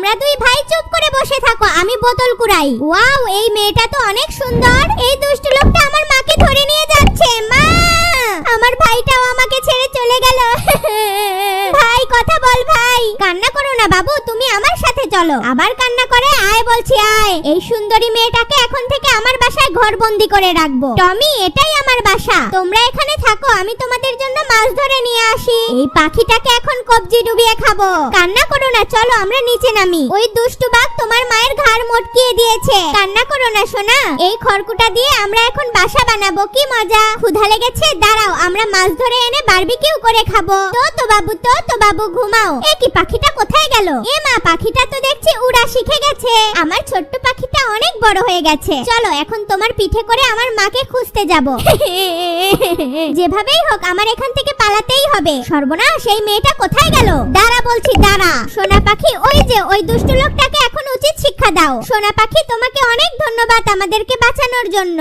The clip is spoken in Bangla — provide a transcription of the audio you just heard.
তোমরা দুই ভাই চুপ করে বসে থাকো, আমি বোতল কুড়াই। ওয়াও, এই মেয়েটা তো অনেক সুন্দর। এই দুষ্টু লোকটা আমার মাকে ধরে নিয়ে যাচ্ছে। মা, আমার ভাইটাও আমাকে ছেড়ে চলে গেল। ভাই কথা বল ভাই। কান্না করো না বাবু, তুমি আমার সাথে চলো। আবার কান্না করে? আয় বলছি আয়। এই সুন্দরী মেয়েটাকে এখন থেকে আমার বাসায় ঘরবন্দি করে রাখবো। টমি, এটাই আমার বাসা, তোমরা এখানে থাকো, আমি তোমাদের জন্য মাছ ধরে নিয়ে আসি। এই পাখিটাকে এখন কবজি ডুবিয়ে খাবো। কান্না করো না, চলো আমরা নিচে নামি। ওই দুষ্টু বাঘ তোমার মায়ের ঘাড় মটকিয়ে দিয়েছে। কান্না করো না সোনা, এই খড়কুটা দিয়ে আমরা এখন বাসা বানাবো। কি মজা! ক্ষুধা লেগেছে, দাঁড়াও আমরা মাছ ধরে এনে বারবিকিউ করে খাবো। তো বাবু ঘুমাও। এ কি, পাখিটা কোথায় গেল? এ মা, পাখিটা তো দেখছি উড়া শিখে গেছে। আমার ছোট্ট পাখিটা অনেক বড় হয়ে গেছে। চলো এখন তোমার পিঠে করে আমার মাকে খুঁজতে যাব। যেভাবেই হোক আমার এখান থেকে পালাতেই হবে। সর্বনাশ, এই মেয়েটা কোথায় গেল? দাঁড়া বলছি, দাঁড়া। সোনা পাখি, ওই যে ওই দুষ্টু লোকটাকে এখন উচিত শিক্ষা দাও। সোনা পাখি, তোমাকে অনেক ধন্যবাদ আমাদেরকে বাঁচানোর জন্য।